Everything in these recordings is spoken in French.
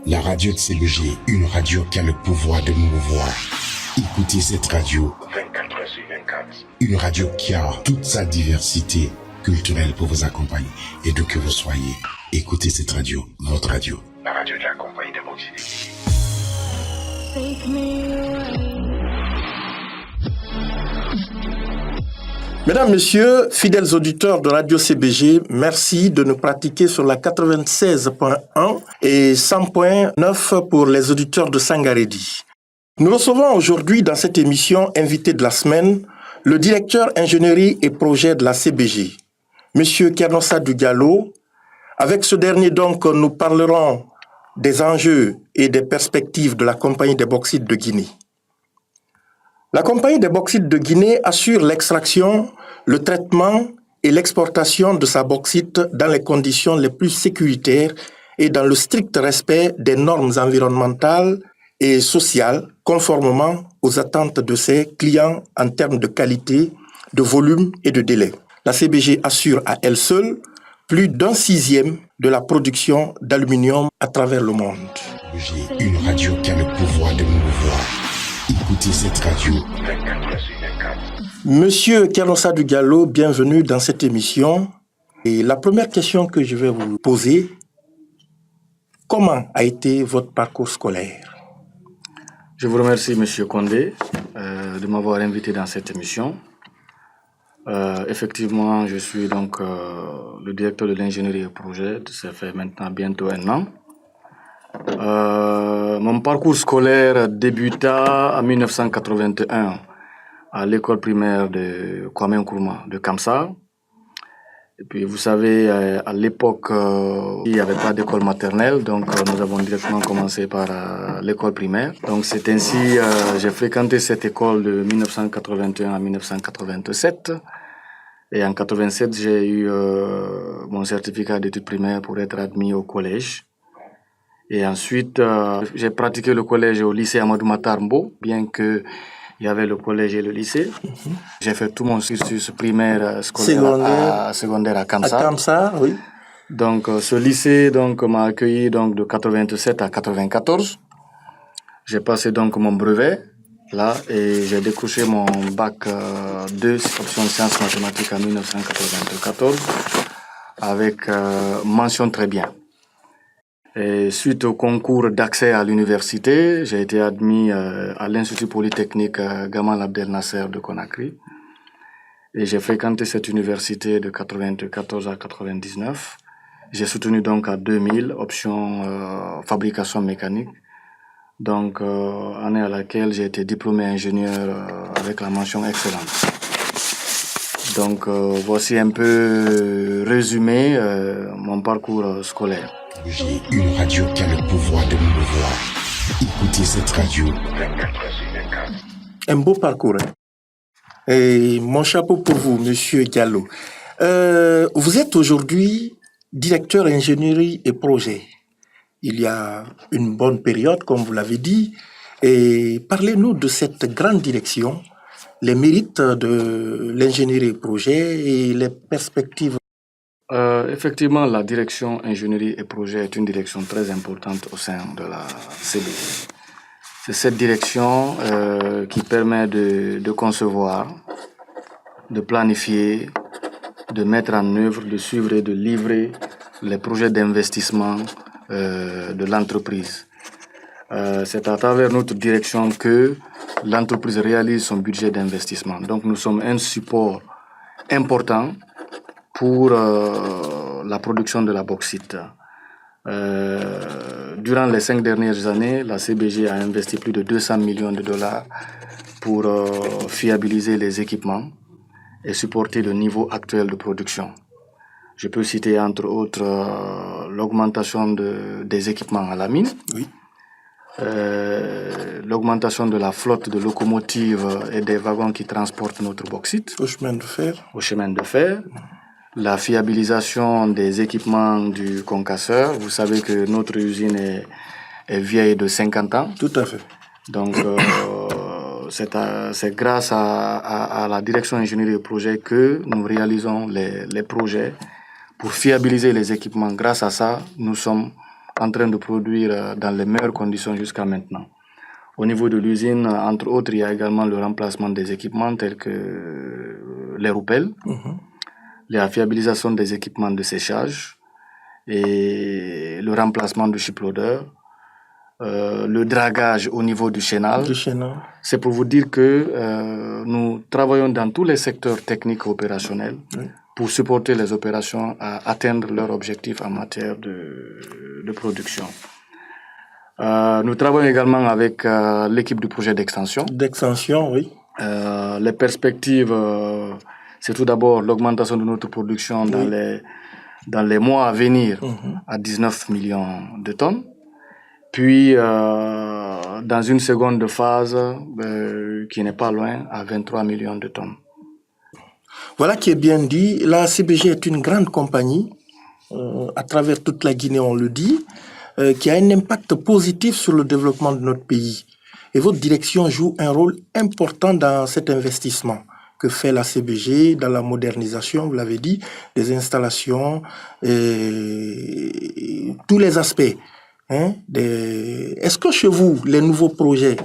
La radio de CBG, une radio qui a le pouvoir de mouvoir. Écoutez cette radio 24 heures sur 24. Une radio qui a toute sa diversité culturelle pour vous accompagner. Et d'où que vous soyez, écoutez cette radio, votre radio. La radio de la compagnie de Boxy. Mesdames, Messieurs, fidèles auditeurs de Radio CBG, merci de nous pratiquer sur la 96.1 et 100.9 pour les auditeurs de Sangaredi. Nous recevons aujourd'hui dans cette émission invité de la semaine le directeur ingénierie et projet de la CBG, Monsieur Kernossa Diallo. Avec ce dernier donc, nous parlerons des enjeux et des perspectives de la Compagnie des bauxites de Guinée. La Compagnie des bauxites de Guinée assure l'extraction, le traitement et l'exportation de sa bauxite dans les conditions les plus sécuritaires et dans le strict respect des normes environnementales et sociales, conformément aux attentes de ses clients en termes de qualité, de volume et de délai. La CBG assure à elle seule plus d'un sixième de la production d'aluminium à travers le monde. J'ai une radio qui a le pouvoir de mouvoir. Écoutez cette radio 24 heures sur 24. Monsieur Kernossa Diallo, bienvenue dans cette émission. Et la première question que je vais vous poser, comment a été votre parcours scolaire? Je vous remercie, Monsieur Condé, de m'avoir invité dans cette émission. Effectivement, je suis donc le directeur de l'ingénierie et projet. Ça fait maintenant bientôt 1 an. Mon parcours scolaire débuta en 1981 à l'école primaire de Kwame Nkrumah de Kamsa. Et puis vous savez, à l'époque, il n'y avait pas d'école maternelle, donc nous avons directement commencé par l'école primaire. Donc c'est ainsi, j'ai fréquenté cette école de 1981 à 1987. Et en 1987, j'ai eu mon certificat d'études primaires pour être admis au collège. Et ensuite, j'ai pratiqué le collège au lycée Amadou Matarmbo, bien qu'il y avait le collège et le lycée. J'ai fait tout mon cursus primaire scolaire secondaire à Kamsa. À Kamsa, oui. Donc, ce lycée m'a accueilli donc, de 87 à 94. J'ai passé donc mon brevet là et j'ai décroché mon bac 2 option sciences mathématiques en 1994 avec mention très bien. Et suite au concours d'accès à l'université, j'ai été admis à l'Institut Polytechnique Gamal Abdel Nasser de Conakry. Et j'ai fréquenté cette université de 94 à 99. J'ai soutenu donc à 2000, option fabrication mécanique. Donc, année à laquelle j'ai été diplômé ingénieur avec la mention excellente. Donc, voici un peu résumé mon parcours scolaire. J'ai une radio qui a le pouvoir de mouvoir. Écoutez cette radio 24 heures sur 24. Un beau parcours. Hein? Et mon chapeau pour vous, Monsieur Diallo. Vous êtes aujourd'hui directeur ingénierie et projet. Il y a une bonne période, comme vous l'avez dit. Et parlez-nous de cette grande direction, les mérites de l'ingénierie et projet et les perspectives. Effectivement, la direction ingénierie et projet est une direction très importante au sein de la CBG. C'est cette direction qui permet de concevoir, de planifier, de mettre en œuvre, de suivre et de livrer les projets d'investissement de l'entreprise. C'est à travers notre direction que l'entreprise réalise son budget d'investissement. Donc nous sommes un support important pour la production de la bauxite. Durant les 5 dernières années, la CBG a investi plus de 200 millions de dollars pour fiabiliser les équipements et supporter le niveau actuel de production. Je peux citer entre autres l'augmentation des équipements à la mine, Oui. L'augmentation de la flotte de locomotives et des wagons qui transportent notre bauxite Au chemin de fer. La fiabilisation des équipements du concasseur. Vous savez que notre usine est vieille de 50 ans. Tout à fait. Donc, c'est grâce à la direction ingénierie et projet que nous réalisons les projets pour fiabiliser les équipements. Grâce à ça, nous sommes en train de produire dans les meilleures conditions jusqu'à maintenant. Au niveau de l'usine, entre autres, il y a également le remplacement des équipements tels que les roupelles, la fiabilisation des équipements de séchage et le remplacement du chip-loader, le dragage au niveau du chénal. C'est pour vous dire que nous travaillons dans tous les secteurs techniques et opérationnels pour supporter les opérations à atteindre leurs objectifs en matière de production. Nous travaillons également avec l'équipe du projet d'extension. D'extension, oui. Les perspectives, c'est tout d'abord l'augmentation de notre production dans les mois à venir à 19 millions de tonnes. Puis, dans une seconde phase qui n'est pas loin, à 23 millions de tonnes. Voilà qui est bien dit. La CBG est une grande compagnie, à travers toute la Guinée, on le dit, qui a un impact positif sur le développement de notre pays. Et votre direction joue un rôle important dans cet investissement que fait la CBG dans la modernisation, vous l'avez dit, des installations, et tous les aspects. Est-ce que chez vous, les nouveaux projets,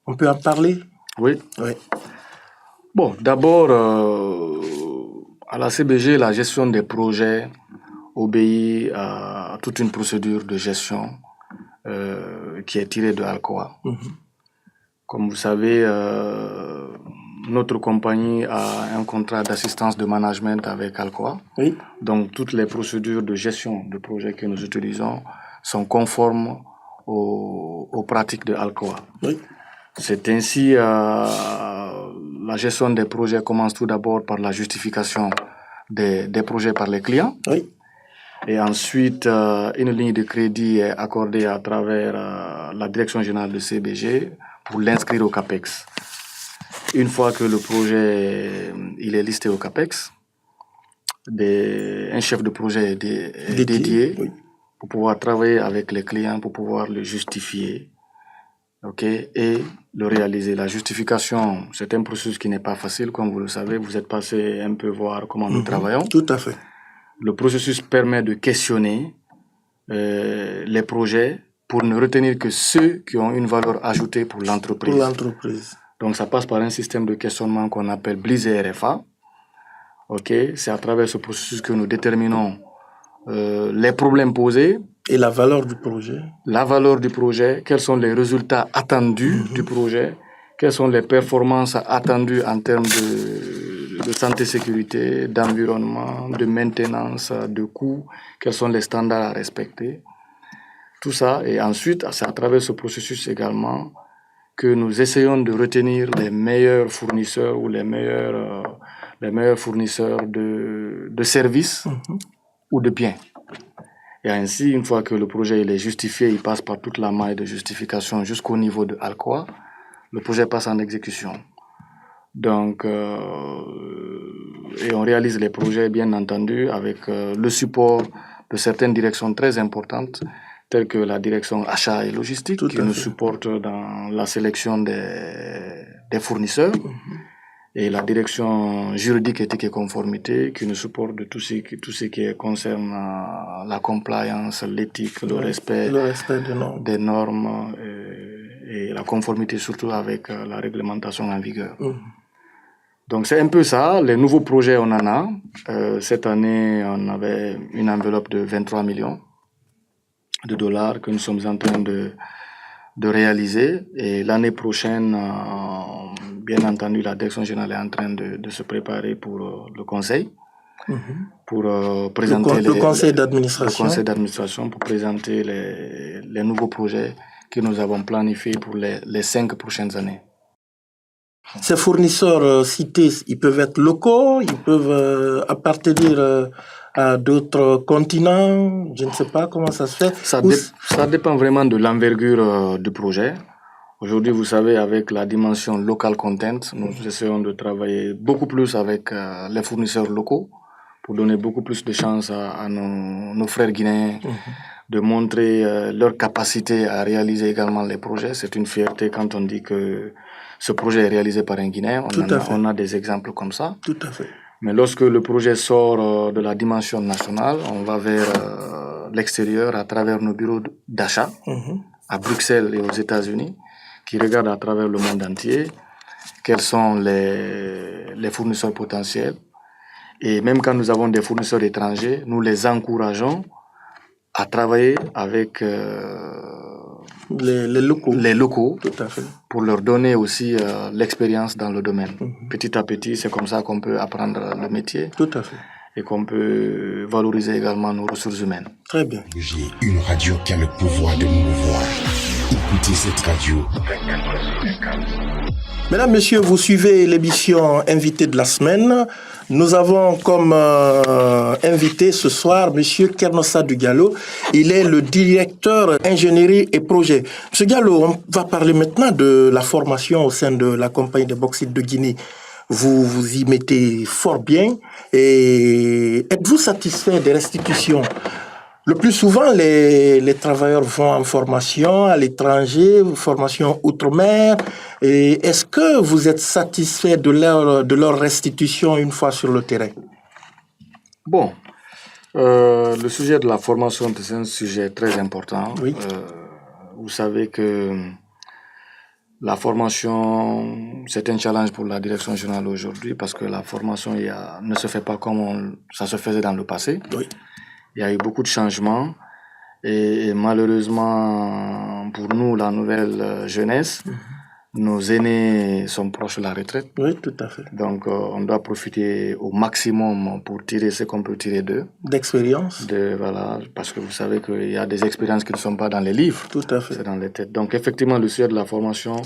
on peut en parler? Oui. Bon, d'abord, à la CBG, la gestion des projets obéit à toute une procédure de gestion qui est tirée de Alcoa. Comme vous savez, notre compagnie a un contrat d'assistance de management avec Alcoa. Donc, toutes les procédures de gestion de projets que nous utilisons sont conformes aux pratiques de Alcoa. C'est ainsi, la gestion des projets commence tout d'abord par la justification des projets par les clients. Et ensuite, une ligne de crédit est accordée à travers la direction générale de CBG pour l'inscrire au CAPEX. Une fois que le projet il est listé au CAPEX, un chef de projet est dédié pour pouvoir travailler avec les clients, pour pouvoir le justifier et le réaliser. La justification, c'est un processus qui n'est pas facile, comme vous le savez. Vous êtes passé un peu voir comment nous travaillons. Tout à fait. Le processus permet de questionner les projets pour ne retenir que ceux qui ont une valeur ajoutée pour l'entreprise. Donc, ça passe par un système de questionnement qu'on appelle BLIS et RFA. C'est à travers ce processus que nous déterminons les problèmes posés. Et la valeur du projet. La valeur du projet, quels sont les résultats attendus du projet, quelles sont les performances attendues en termes de santé, sécurité, d'environnement, de maintenance, de coûts, quels sont les standards à respecter. Tout ça, et ensuite, c'est à travers ce processus également que nous essayons de retenir les meilleurs fournisseurs ou les meilleurs fournisseurs de services ou de biens. Et ainsi, une fois que le projet il est justifié, il passe par toute la maille de justification jusqu'au niveau de Alcoa, le projet passe en exécution. Donc, et on réalise les projets, bien entendu, avec le support de certaines directions très importantes, telles que la direction achat et logistique, qui nous supporte dans la sélection des fournisseurs, et la direction juridique, éthique et conformité, qui nous supporte de tout ce qui concerne la compliance, l'éthique, le respect des normes et la conformité surtout avec la réglementation en vigueur. Donc c'est un peu ça. Les nouveaux projets, on en a. Cette année, on avait une enveloppe de 23 millions de dollars que nous sommes en train de réaliser. Et l'année prochaine, bien entendu, la direction générale est en train de se préparer pour le conseil. Pour présenter le conseil d'administration. Le conseil d'administration pour présenter les nouveaux projets que nous avons planifiés pour les 5 prochaines années. Ces fournisseurs cités, ils peuvent être locaux, ils peuvent appartenir à d'autres continents, je ne sais pas comment ça se fait. Ça dépend vraiment de l'envergure du projet. Aujourd'hui, vous savez, avec la dimension local content, nous essayons de travailler beaucoup plus avec les fournisseurs locaux pour donner beaucoup plus de chance à nos frères guinéens de montrer leur capacité à réaliser également les projets. C'est une fierté quand on dit que ce projet est réalisé par un Guinéen. On a des exemples comme ça. Tout à fait. Mais lorsque le projet sort de la dimension nationale, on va vers l'extérieur à travers nos bureaux d'achat à Bruxelles et aux États-Unis, qui regardent à travers le monde entier quels sont les fournisseurs potentiels. Et même quand nous avons des fournisseurs étrangers, nous les encourageons à travailler avec Les locaux. les locaux Tout à fait. pour leur donner aussi l'expérience dans le domaine. Petit à petit, c'est comme ça qu'on peut apprendre le métier Tout à fait. et qu'on peut valoriser également nos ressources humaines. Très bien. J'ai une radio qui a le pouvoir de mouvoir. Écoutez cette radio. Mesdames, Messieurs, vous suivez l'émission Invité de la semaine. Nous avons comme invité ce soir Monsieur Kernossa Diallo. Il est le directeur ingénierie et projet. Monsieur Diallo, on va parler maintenant de la formation au sein de la compagnie de bauxite de Guinée. Vous vous y mettez fort bien. Et êtes-vous satisfait des restitutions? Le plus souvent, les travailleurs vont en formation à l'étranger, formation outre-mer. Et est-ce que vous êtes satisfait de leur restitution une fois sur le terrain? Bon, le sujet de la formation, c'est un sujet très important. Oui. Vous savez que la formation, c'est un challenge pour la direction générale aujourd'hui parce que la formation ne se fait pas comme ça se faisait dans le passé. Oui. Il y a eu beaucoup de changements et malheureusement pour nous, la nouvelle jeunesse, nos aînés sont proches de la retraite. Oui, tout à fait. Donc on doit profiter au maximum pour tirer ce qu'on peut tirer d'eux. D'expérience. Voilà, parce que vous savez qu'il y a des expériences qui ne sont pas dans les livres. Tout à fait. C'est dans les têtes. Donc effectivement, le sujet de la formation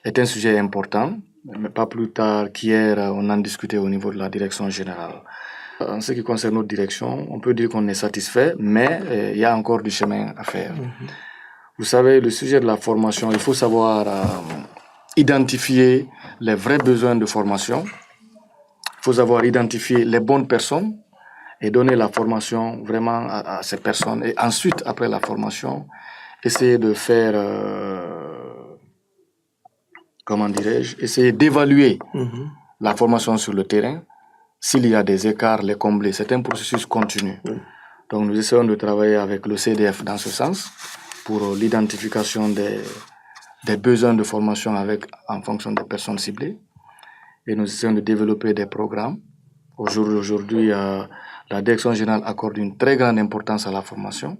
est un sujet important, mais pas plus tard qu'hier, on en discutait au niveau de la direction générale. En ce qui concerne notre direction, on peut dire qu'on est satisfait, mais il y a encore du chemin à faire. Vous savez, le sujet de la formation, il faut savoir identifier les vrais besoins de formation. Il faut savoir identifier les bonnes personnes et donner la formation vraiment à ces personnes. Et ensuite, après la formation, essayer de faire, comment dirais-je, essayer d'évaluer la formation sur le terrain. S'il y a des écarts, les combler. C'est un processus continu. Donc nous essayons de travailler avec le CDF dans ce sens pour l'identification des besoins de formation en fonction des personnes ciblées. Et nous essayons de développer des programmes. Aujourd'hui, la direction générale accorde une très grande importance à la formation.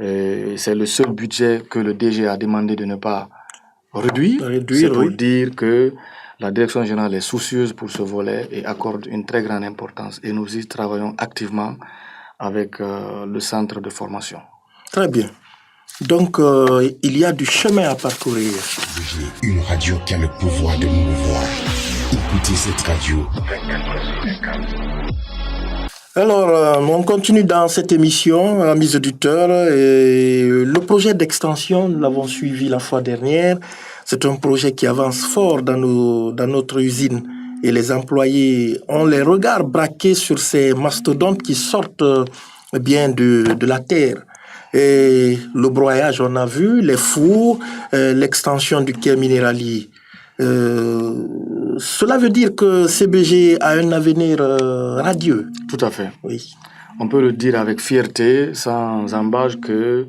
Et c'est le seul budget que le DG a demandé de ne pas réduire. C'est pour dire que la direction générale est soucieuse pour ce volet et accorde une très grande importance. Et nous y travaillons activement avec le centre de formation. Très bien. Donc, il y a du chemin à parcourir. J'ai une radio qui a le pouvoir de mouvoir. Écoutez cette radio. Alors, on continue dans cette émission, amis auditeurs. Et le projet d'extension, nous l'avons suivi la fois dernière. C'est un projet qui avance fort dans notre usine. Et les employés ont les regards braqués sur ces mastodontes qui sortent bien de la terre. Et le broyage, on a vu, les fours, l'extension du quai minéralier. Cela veut dire que CBG a un avenir radieux. Tout à fait. Oui. On peut le dire avec fierté, sans embâche, que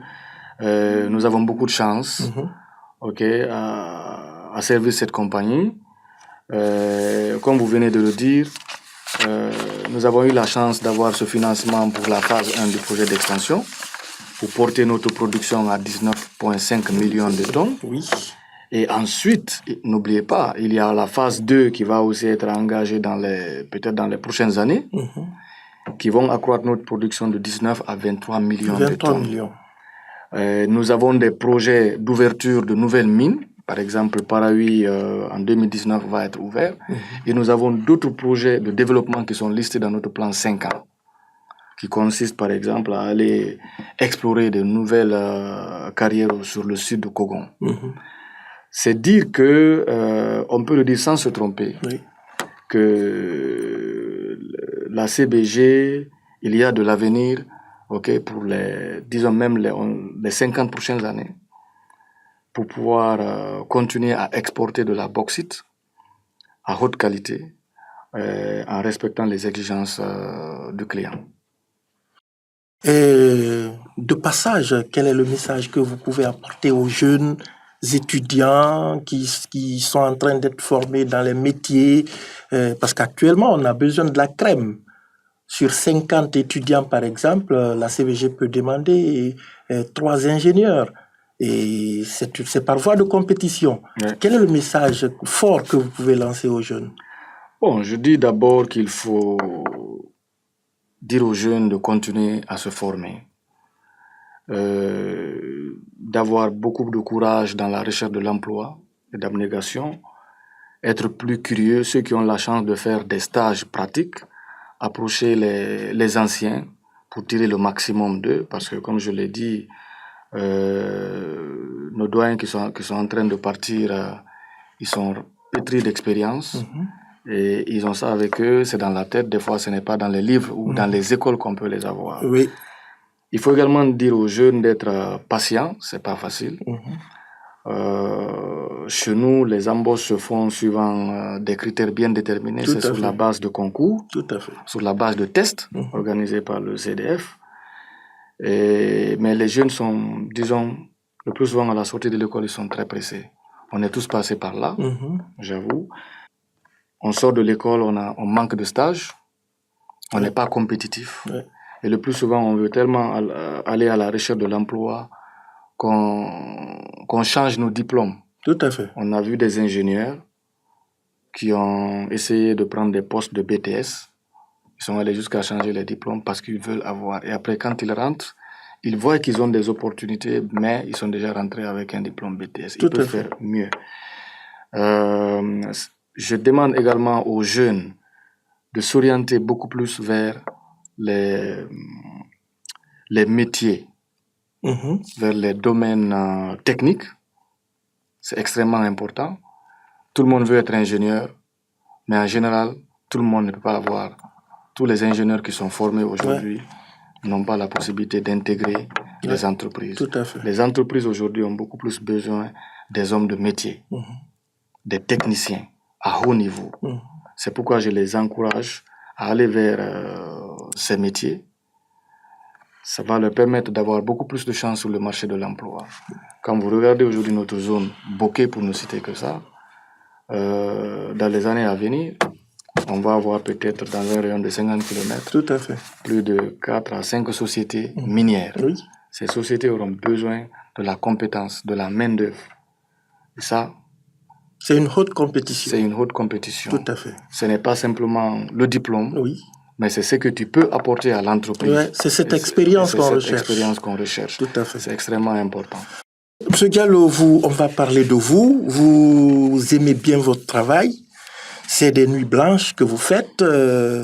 nous avons beaucoup de chance à servir cette compagnie. Comme vous venez de le dire, nous avons eu la chance d'avoir ce financement pour la phase 1 du projet d'extension, pour porter notre production à 19,5 millions de tonnes. Oui. Et ensuite, n'oubliez pas, il y a la phase 2 qui va aussi être engagée peut-être dans les prochaines années, qui vont accroître notre production de 19 à 23 millions de tonnes. Millions. Nous avons des projets d'ouverture de nouvelles mines. Par exemple, Parahui, en 2019, va être ouvert. Et nous avons d'autres projets de développement qui sont listés dans notre plan 5 ans, qui consistent, par exemple, à aller explorer de nouvelles carrières sur le sud de Kogon. C'est dire que, on peut le dire sans se tromper, que la CBG, il y a de l'avenir pour disons même les 50 prochaines années, pour pouvoir continuer à exporter de la bauxite à haute qualité en respectant les exigences du client. Et de passage, quel est le message que vous pouvez apporter aux jeunes étudiants qui sont en train d'être formés dans les métiers? Parce qu'actuellement, on a besoin de la crème. Sur 50 étudiants, par exemple, la CBG peut demander 3 ingénieurs. Et c'est par voie de compétition. Ouais. Quel est le message fort que vous pouvez lancer aux jeunes? Bon, je dis d'abord qu'il faut dire aux jeunes de continuer à se former, d'avoir beaucoup de courage dans la recherche de l'emploi et d'abnégation, être plus curieux, ceux qui ont la chance de faire des stages pratiques, approcher les anciens pour tirer le maximum d'eux, parce que comme je l'ai dit, nos doyens qui sont en train de partir, ils sont pétris d'expérience. Et ils ont ça avec eux, c'est dans la tête. Des fois, ce n'est pas dans les livres ou dans les écoles qu'on peut les avoir. Oui. Il faut également dire aux jeunes d'être patients, c'est pas facile. Chez nous, les embauches se font suivant des critères bien déterminés. C'est sur la base de concours, sur la base de tests organisés par le CDF. Mais les jeunes sont, disons, le plus souvent à la sortie de l'école, ils sont très pressés. On est tous passés par là, j'avoue. On sort de l'école, on manque de stage, on n'est pas compétitif. Et le plus souvent, on veut tellement aller à la recherche de l'emploi qu'on change nos diplômes. Tout à fait. On a vu des ingénieurs qui ont essayé de prendre des postes de BTS. Ils sont allés jusqu'à changer les diplômes parce qu'ils veulent avoir. Et après, quand ils rentrent, ils voient qu'ils ont des opportunités, mais ils sont déjà rentrés avec un diplôme BTS. Ils peuvent faire mieux. Je demande également aux jeunes de s'orienter beaucoup plus vers les métiers, vers les domaines techniques. C'est extrêmement important. Tout le monde veut être ingénieur, mais en général, tout le monde ne peut pas avoir. Tous les ingénieurs qui sont formés aujourd'hui n'ont pas la possibilité d'intégrer les entreprises. Tout à fait. Les entreprises aujourd'hui ont beaucoup plus besoin des hommes de métier, des techniciens à haut niveau. C'est pourquoi je les encourage à aller vers ces métiers. Ça va leur permettre d'avoir beaucoup plus de chances sur le marché de l'emploi. Quand vous regardez aujourd'hui notre zone Bokeh, pour ne citer que ça, dans les années à venir, on va avoir peut-être dans un rayon de 50 km Tout à fait. plus de 4 à 5 sociétés minières. Oui. Ces sociétés auront besoin de la compétence, de la main-d'œuvre. Et ça, c'est une haute compétition. C'est une haute compétition. Tout à fait. Ce n'est pas simplement le diplôme, mais c'est ce que tu peux apporter à l'entreprise. Ouais, c'est cette expérience qu'on recherche. C'est cette expérience qu'on recherche. Tout à fait. C'est extrêmement important. Monsieur Diallo, on va parler de vous. Vous aimez bien votre travail. C'est des nuits blanches que vous faites.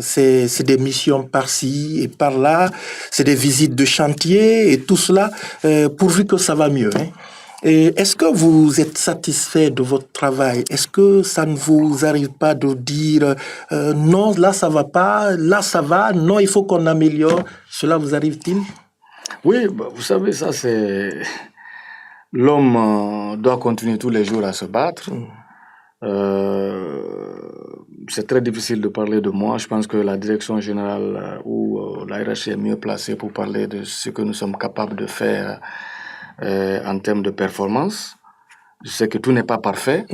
C'est des missions par-ci et par-là. C'est des visites de chantier et tout cela, pourvu que ça va mieux. Et est-ce que vous êtes satisfait de votre travail? Est-ce que ça ne vous arrive pas de dire non, là ça va pas, là ça va, non, il faut qu'on améliore? Cela vous arrive-t-il? Oui, vous savez, ça c'est... L'homme doit continuer tous les jours à se battre. C'est très difficile de parler de moi. Je pense que la direction générale ou la hiérarchie est mieux placée pour parler de ce que nous sommes capables de faire en termes de performance. Je sais que tout n'est pas parfait,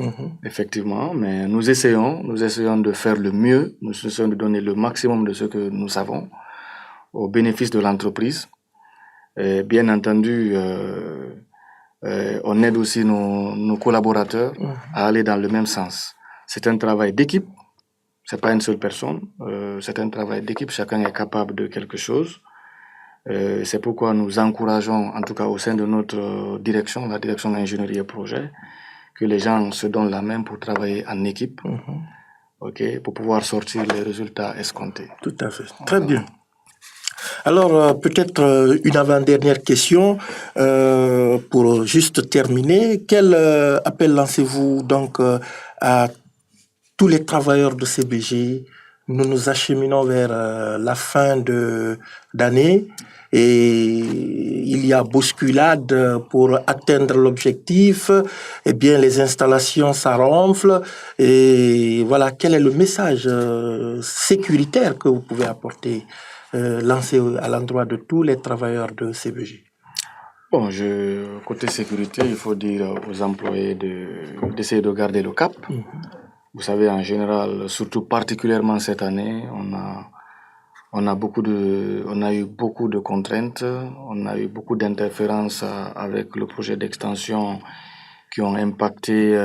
effectivement, mais nous essayons de faire le mieux, nous essayons de donner le maximum de ce que nous savons au bénéfice de l'entreprise. Et bien entendu, on aide aussi nos collaborateurs à aller dans le même sens. C'est un travail d'équipe, c'est pas une seule personne, c'est un travail d'équipe, chacun est capable de quelque chose. C'est pourquoi nous encourageons, en tout cas au sein de notre direction, la direction d'ingénierie et projet, que les gens se donnent la main pour travailler en équipe, pour pouvoir sortir les résultats escomptés. Tout à fait. Très bien. Alors, peut-être une avant-dernière question pour juste terminer. Quel appel lancez-vous donc à tous les travailleurs de CBG? Nous nous acheminons vers la fin d'année et il y a bousculade pour atteindre l'objectif. Eh bien, les installations s'arronflent. Et voilà, quel est le message sécuritaire que vous pouvez apporter lancer à l'endroit de tous les travailleurs de CBG? Bon, côté sécurité, il faut dire aux employés d'essayer de garder le cap. Vous savez, en général, surtout particulièrement cette année, on a eu beaucoup de contraintes, on a eu beaucoup d'interférences avec le projet d'extension qui ont impacté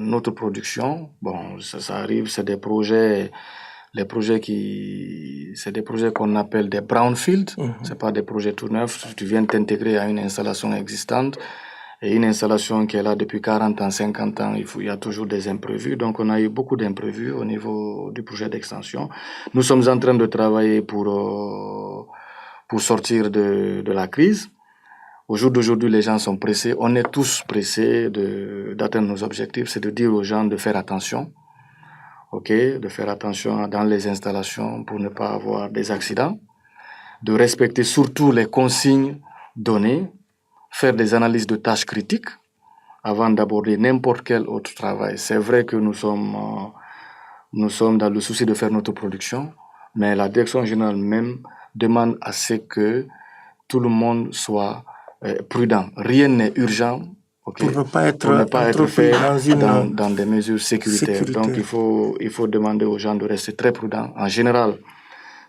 notre production. Bon, ça arrive, c'est des projets qu'on appelle des brownfield. C'est pas des projets tout neufs. Tu viens t'intégrer à une installation existante. Et une installation qui est là depuis 40 ans, 50 ans, il y a toujours des imprévus. Donc, on a eu beaucoup d'imprévus au niveau du projet d'extension. Nous sommes en train de travailler pour sortir de la crise. Au jour d'aujourd'hui, les gens sont pressés. On est tous pressés d'atteindre nos objectifs. C'est de dire aux gens de faire attention. De faire attention dans les installations pour ne pas avoir des accidents. De respecter surtout les consignes données. Faire des analyses de tâches critiques avant d'aborder n'importe quel autre travail. C'est vrai que nous sommes dans le souci de faire notre production, mais la direction générale même demande à ce que tout le monde soit prudent. Rien n'est urgent pour ne pas être fait dans des mesures sécuritaires. Donc il faut demander aux gens de rester très prudents. En général,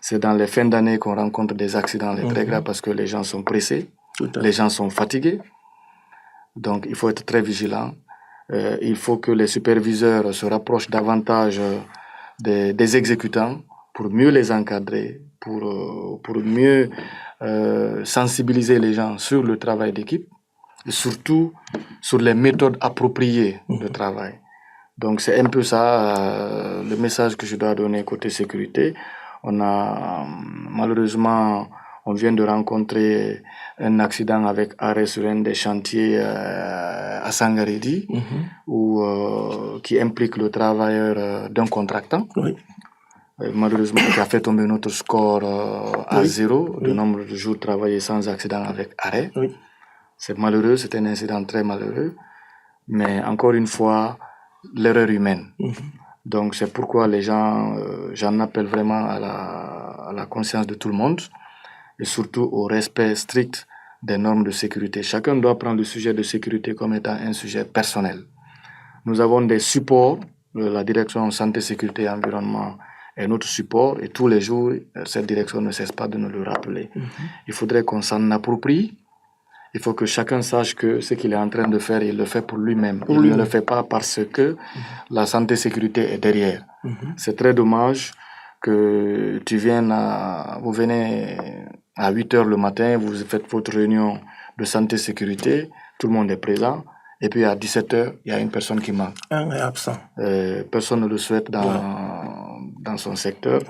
c'est dans les fins d'année qu'on rencontre des accidents très graves parce que les gens sont pressés. Les gens sont fatigués, donc il faut être très vigilant. Il faut que les superviseurs se rapprochent davantage des exécutants pour mieux les encadrer, pour mieux sensibiliser les gens sur le travail d'équipe et surtout sur les méthodes appropriées de travail. Donc c'est un peu ça le message que je dois donner côté sécurité. Malheureusement, on vient de rencontrer un accident avec arrêt sur un des chantiers à Sangaredi, qui implique le travailleur d'un contractant. Oui. Malheureusement, qui a fait tomber notre score à 0, le nombre de jours travaillés sans accident avec arrêt. Oui. C'est malheureux, c'est un incident très malheureux, mais encore une fois, l'erreur humaine. Donc c'est pourquoi les gens, j'en appelle vraiment à la conscience de tout le monde, et surtout au respect strict des normes de sécurité. Chacun doit prendre le sujet de sécurité comme étant un sujet personnel. Nous avons des supports, la direction santé, sécurité et environnement est notre support, et tous les jours, cette direction ne cesse pas de nous le rappeler. Il faudrait qu'on s'en approprie. Il faut que chacun sache que ce qu'il est en train de faire, il le fait pour lui-même. Il ne le fait pas parce que la santé sécurité est derrière. C'est très dommage que vous venez à 8 heures le matin, vous faites votre réunion de santé sécurité, tout le monde est présent, et puis à 17 heures, il y a une personne qui manque. Un est absent. Personne ne le souhaite dans son secteur.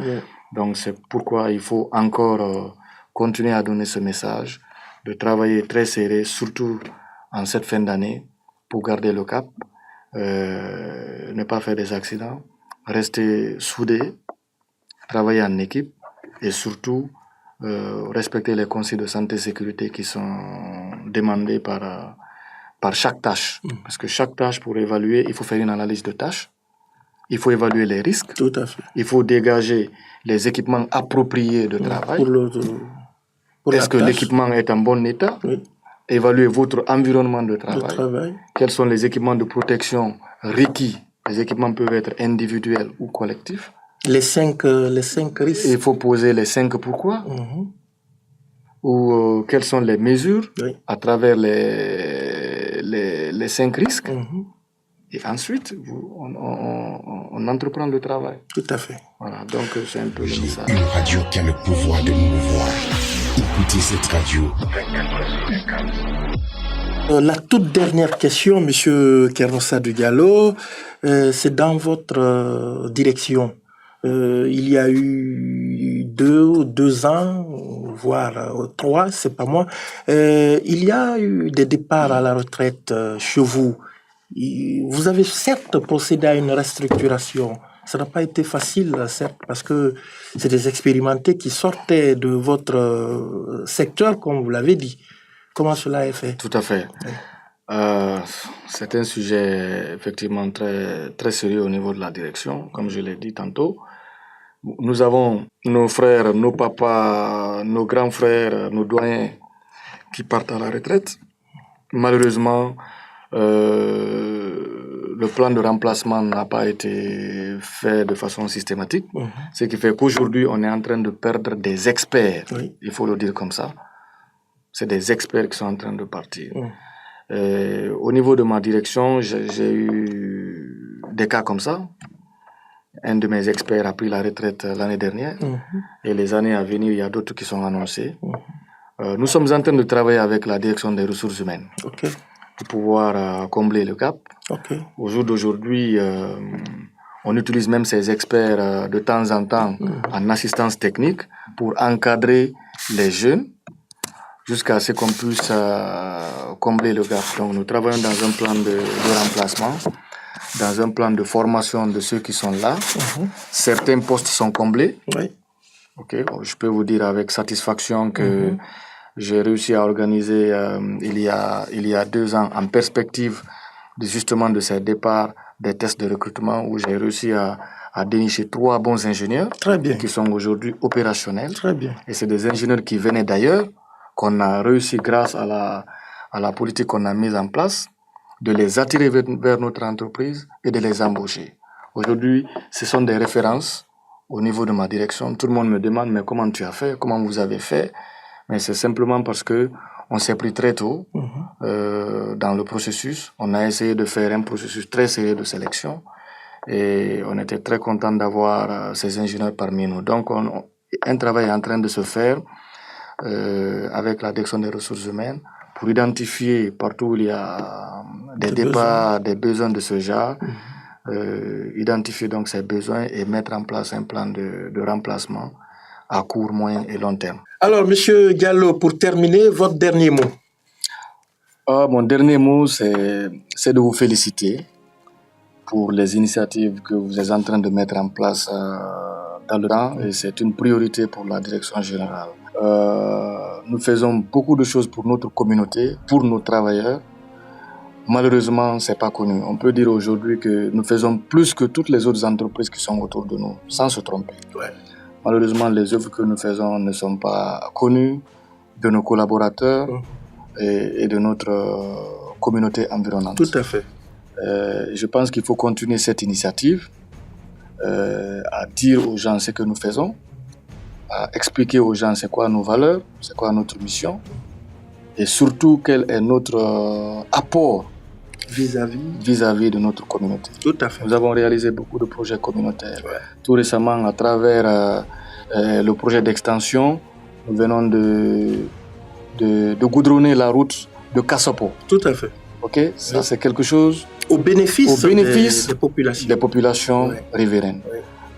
Donc c'est pourquoi il faut encore continuer à donner ce message, de travailler très serré, surtout en cette fin d'année, pour garder le cap, ne pas faire des accidents, rester soudés, travailler en équipe et surtout respecter les consignes de santé et sécurité qui sont demandées par chaque tâche. Parce que chaque tâche, pour évaluer, il faut faire une analyse de tâche, il faut évaluer les risques, tout à fait. Il faut dégager les équipements appropriés de travail. Est-ce que l'équipement est en bon état? Évaluer votre environnement de travail. Quels sont les équipements de protection requis? Les équipements peuvent être individuels ou collectifs. Les cinq risques. Il faut poser les 5 pourquoi. Ou quelles sont les mesures à travers les 5 risques. Et ensuite, on entreprend le travail. Tout à fait. Voilà, donc c'est un peu le message. Une radio qui a le pouvoir de mouvoir. Écoutez cette radio. La toute dernière question, Monsieur Kernossa de Diallo, c'est dans votre direction. Il y a eu 2 ans, voire 3, c'est pas moi. Il y a eu des départs à la retraite chez vous. Vous avez certes procédé à une restructuration. Ça n'a pas été facile, certes, parce que c'est des expérimentés qui sortaient de votre secteur, comme vous l'avez dit. Comment cela est fait? Tout à fait. C'est un sujet effectivement très, très sérieux au niveau de la direction, comme je l'ai dit tantôt. Nous avons nos frères, nos papas, nos grands frères, nos doyens qui partent à la retraite. Malheureusement, le plan de remplacement n'a pas été fait de façon systématique, ce qui fait qu'aujourd'hui, on est en train de perdre des experts. Oui. Il faut le dire comme ça. C'est des experts qui sont en train de partir. Au niveau de ma direction, j'ai eu des cas comme ça. Un de mes experts a pris la retraite l'année dernière. Et les années à venir, il y a d'autres qui sont annoncés. Nous sommes en train de travailler avec la direction des ressources humaines pour pouvoir combler le gap. Au jour d'aujourd'hui, on utilise même ces experts de temps en temps en assistance technique pour encadrer les jeunes jusqu'à ce qu'on puisse combler le gap. Donc nous travaillons dans un plan de remplacement, dans un plan de formation de ceux qui sont là. Certains postes sont comblés. Je peux vous dire avec satisfaction que j'ai réussi à organiser il y a 2 ans en perspective justement de ces départs des tests de recrutement où j'ai réussi à dénicher 3 bons ingénieurs qui sont aujourd'hui opérationnels. Et c'est des ingénieurs qui venaient d'ailleurs, qu'on a réussi grâce à la politique qu'on a mise en place, de les attirer vers notre entreprise et de les embaucher. Aujourd'hui, ce sont des références au niveau de ma direction. Tout le monde me demande, mais comment tu as fait? Comment vous avez fait? Mais c'est simplement parce que on s'est pris très tôt dans le processus. On a essayé de faire un processus très sérieux de sélection et on était très content d'avoir ces ingénieurs parmi nous. Donc, un travail est en train de se faire avec la direction des ressources humaines pour identifier partout où il y a des départs, des besoins de ce genre, identifier donc ces besoins et mettre en place un plan de remplacement à court, moyen et long terme. Alors, Monsieur Diallo, pour terminer, votre dernier mot. Mon dernier mot, c'est de vous féliciter pour les initiatives que vous êtes en train de mettre en place dans le temps, et c'est une priorité pour la direction générale. Nous faisons beaucoup de choses pour notre communauté, pour nos travailleurs. Malheureusement, ce n'est pas connu. On peut dire aujourd'hui que nous faisons plus que toutes les autres entreprises qui sont autour de nous, sans se tromper. Malheureusement, les œuvres que nous faisons ne sont pas connues de nos collaborateurs et de notre communauté environnante. Tout à fait. Je pense qu'il faut continuer cette initiative, à dire aux gens ce que nous faisons, à expliquer aux gens c'est quoi nos valeurs, c'est quoi notre mission, et surtout quel est notre apport vis-à-vis de notre communauté. Tout à fait. Nous avons réalisé beaucoup de projets communautaires. Tout récemment, à travers le projet d'extension, nous venons de goudronner la route de Kassopo. Tout à fait. Ça, c'est quelque chose au bénéfice des populations riveraines.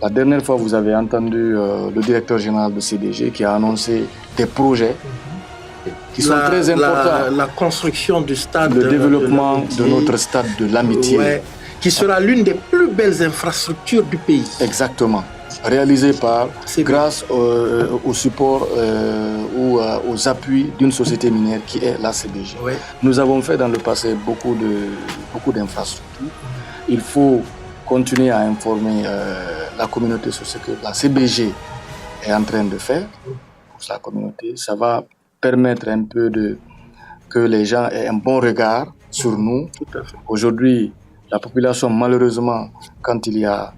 La dernière fois, vous avez entendu le directeur général de CDG qui a annoncé des projets qui sont très importants. La construction du stade. Le développement de notre stade de l'amitié. Qui sera l'une des plus belles infrastructures du pays. Exactement. Réalisé grâce au support ou aux appuis d'une société minière qui est la CBG. Nous avons fait dans le passé beaucoup d'infrastructures. Il faut continuer à informer la communauté sur ce que la CBG est en train de faire pour sa communauté. Ça va permettre un peu que les gens aient un bon regard sur nous. Aujourd'hui, la population, malheureusement, quand il y a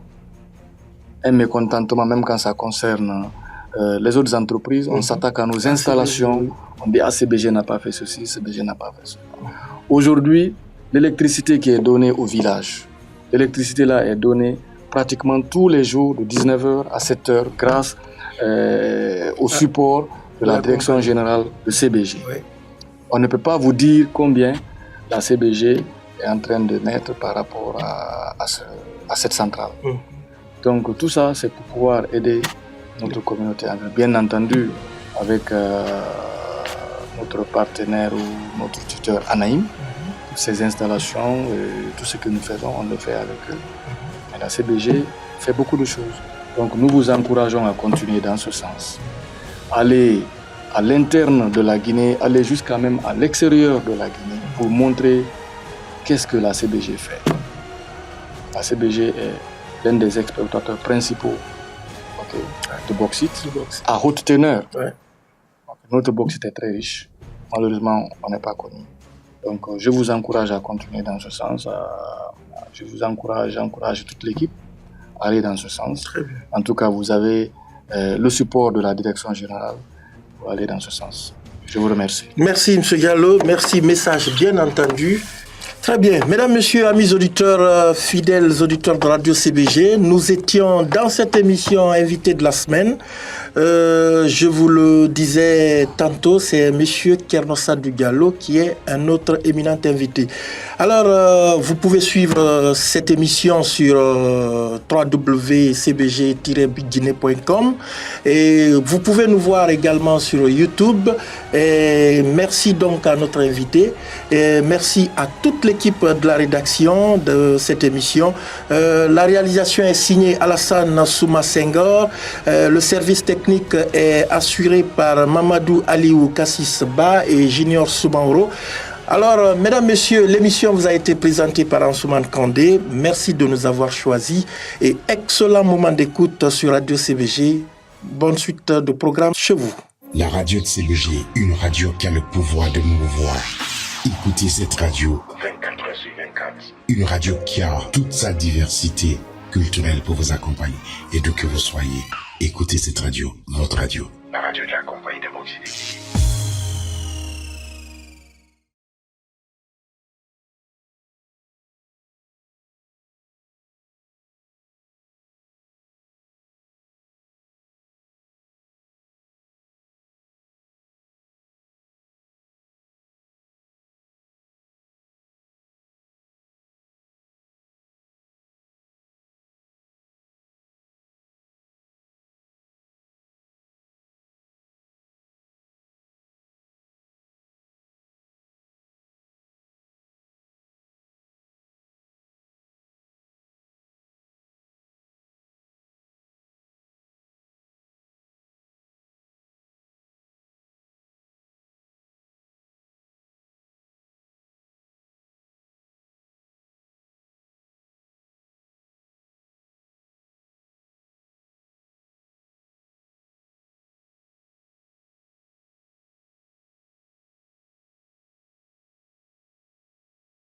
un mécontentement, même quand ça concerne les autres entreprises, on s'attaque à nos installations, on dit CBG n'a pas fait ceci, CBG n'a pas fait cela. Aujourd'hui, l'électricité qui est donnée au village, l'électricité là est donnée pratiquement tous les jours de 19h à 7h grâce au support de la direction générale de CBG. On ne peut pas vous dire combien la CBG est en train de mettre par rapport à cette centrale. Donc tout ça, c'est pour pouvoir aider notre communauté. Bien entendu, avec notre partenaire ou notre tuteur Anaïm, ces installations, tout ce que nous faisons, on le fait avec eux. Et la CBG fait beaucoup de choses. Donc nous vous encourageons à continuer dans ce sens. Aller à l'interne de la Guinée, aller jusqu'à même à l'extérieur de la Guinée pour montrer qu'est-ce que la CBG fait. La CBG est l'un des exploitateurs principaux okay, de bauxite à haute teneur. Ouais. Notre bauxite est très riche. Malheureusement, on n'est pas connu. Donc, je vous encourage à continuer dans ce sens. Je vous j'encourage toute l'équipe à aller dans ce sens. Très bien. En tout cas, vous avez le support de la direction générale pour aller dans ce sens. Je vous remercie. Merci, M. Diallo. Merci, message bien entendu. Très bien. Mesdames, Messieurs, amis auditeurs, fidèles auditeurs de Radio CBG, nous étions dans cette émission invité de la semaine. Je vous le disais tantôt, c'est M. Kernossa Diallo qui est un autre éminent invité. Alors, vous pouvez suivre cette émission sur www.cbg-guinée.com et vous pouvez nous voir également sur YouTube. Et merci donc à notre invité et merci à toute l'équipe de la rédaction de cette émission. La réalisation est signée Alassane Souma Senghor. Le service technique est assuré par Mamadou Aliou Kassis Ba et Junior Soumaoro. Alors, mesdames, messieurs, l'émission vous a été présentée par Ansoumane Kandé. Merci de nous avoir choisis et excellent moment d'écoute sur Radio CBG. Bonne suite de programme chez vous. La radio de CBG, une radio qui a le pouvoir de mouvoir. Écoutez cette radio 24h/24. Une radio qui a toute sa diversité culturelle pour vous accompagner. Et d'où que vous soyez, écoutez cette radio, votre radio. La radio de la compagnie de Moxie.